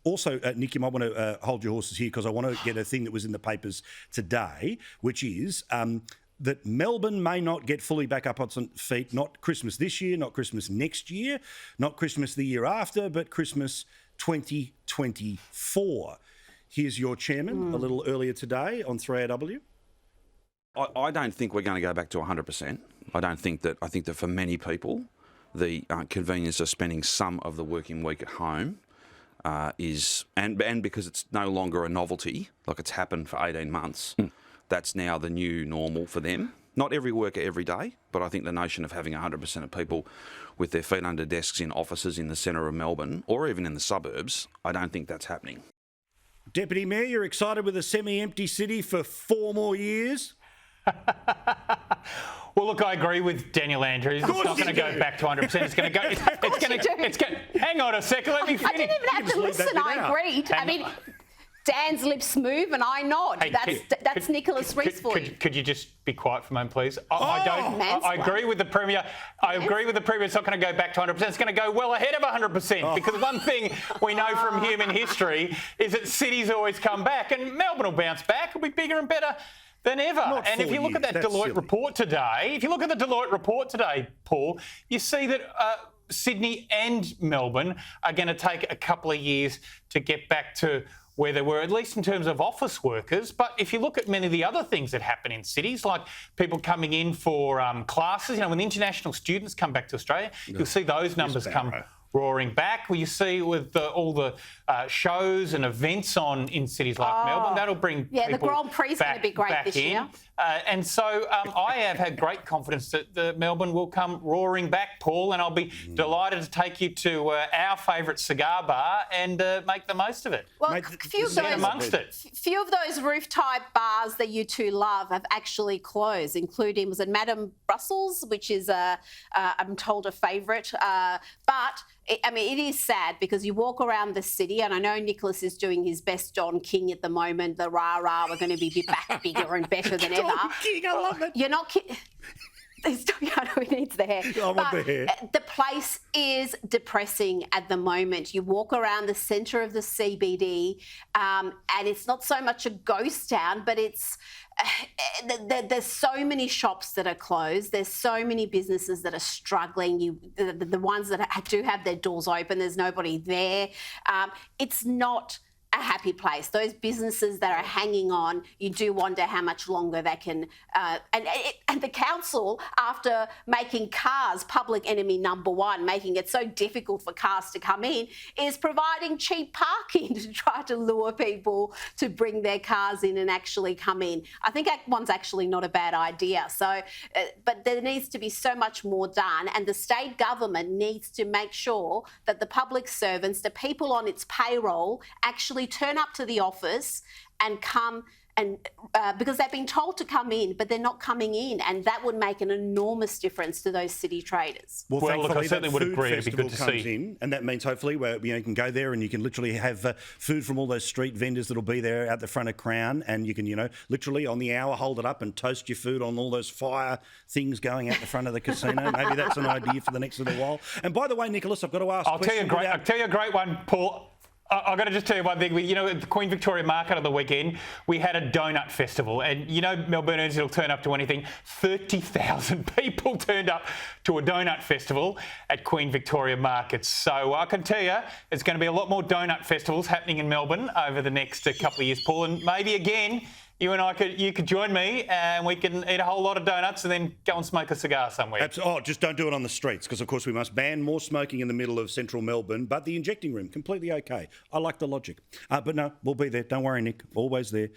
also, Nick, you might want to hold your horses here because I want to get a thing that was in the papers today, which is that Melbourne may not get fully back up on its feet, not Christmas this year, not Christmas next year, not Christmas the year after, but Christmas 2024. Here's your chairman a little earlier today on 3AW. I don't think we're going to go back to 100%. I think that for many people, the convenience of spending some of the working week at home is, and because it's no longer a novelty, like it's happened for 18 months, that's now the new normal for them. Not every worker every day, but I think the notion of having 100% of people with their feet under desks in offices in the centre of Melbourne or even in the suburbs, I don't think that's happening. Deputy Mayor, you're excited with a semi-empty city for 4 more years? Well, look, I agree with Daniel Andrews. It's not going to go back to 100%. It's going to go. It's going. Hang on a second. Let me finish. I didn't even have to listen. I agreed. I mean, Dan's lips move and I nod. Hey, that's Nicholas Rees for you. Could you just be quiet for a moment, please? I agree with the Premier. I agree with the Premier. It's not going to go back to 100%. It's going to go well ahead of 100%. Because one thing we know from human history is that cities always come back, and Melbourne will bounce back. It'll be bigger and better than ever. And if you look at that Deloitte report today, Paul, you see that Sydney and Melbourne are going to take a couple of years to get back to where they were, at least in terms of office workers. But if you look at many of the other things that happen in cities, like people coming in for classes, when the international students come back to Australia, you'll see those numbers come roaring back. Well, you see with all the shows and events on in cities like Melbourne, that'll bring people the Grand Prix is going to be great this year. And so I have had great confidence that Melbourne will come roaring back, Paul, and I'll be delighted to take you to our favourite cigar bar and make the most of it. Well, a few of those roof-type bars that you two love have actually closed, including, was it Madame Brussels, which is, I'm told, a favourite. But it is sad because you walk around the city, and I know Nicholas is doing his best John King at the moment. The rah-rah, we're going to be back bigger and better than ever. John King, I love it. You're not kidding. He needs the hair. I want the hair. The place is depressing at the moment. You walk around the centre of the CBD, and it's not so much a ghost town, but it's there's so many shops that are closed. There's so many businesses that are struggling. The ones that do have their doors open, there's nobody there. It's not a happy place. Those businesses that are hanging on, you do wonder how much longer they can. And the council, after making cars public enemy number one, making it so difficult for cars to come in, is providing cheap parking to try to lure people to bring their cars in and actually come in. I think that one's actually not a bad idea. So, but there needs to be so much more done, and the state government needs to make sure that the public servants, the people on its payroll, actually turn up to the office and come and because they've been told to come in, but they're not coming in, and that would make an enormous difference to those city traders. Well, look, I certainly would agree. It'd be good to see. In, and that means hopefully where you can go there and you can literally have food from all those street vendors that'll be there out the front of Crown, and you can literally on the hour hold it up and toast your food on all those fire things going out the front of the casino. Maybe that's an idea for the next little while. And by the way, Nicholas, I've got to ask. I'll tell you a great one, Paul. I've got to just tell you one thing. At the Queen Victoria Market on the weekend, we had a donut festival. And, Melbournians will turn up to anything. 30,000 people turned up to a donut festival at Queen Victoria Market. So I can tell you, there's going to be a lot more donut festivals happening in Melbourne over the next couple of years, Paul. And maybe, again, you could join me and we can eat a whole lot of donuts and then go and smoke a cigar somewhere. Just don't do it on the streets because, of course, we must ban more smoking in the middle of central Melbourne, but the injecting room, completely okay. I like the logic. But no, we'll be there. Don't worry, Nick. Always there.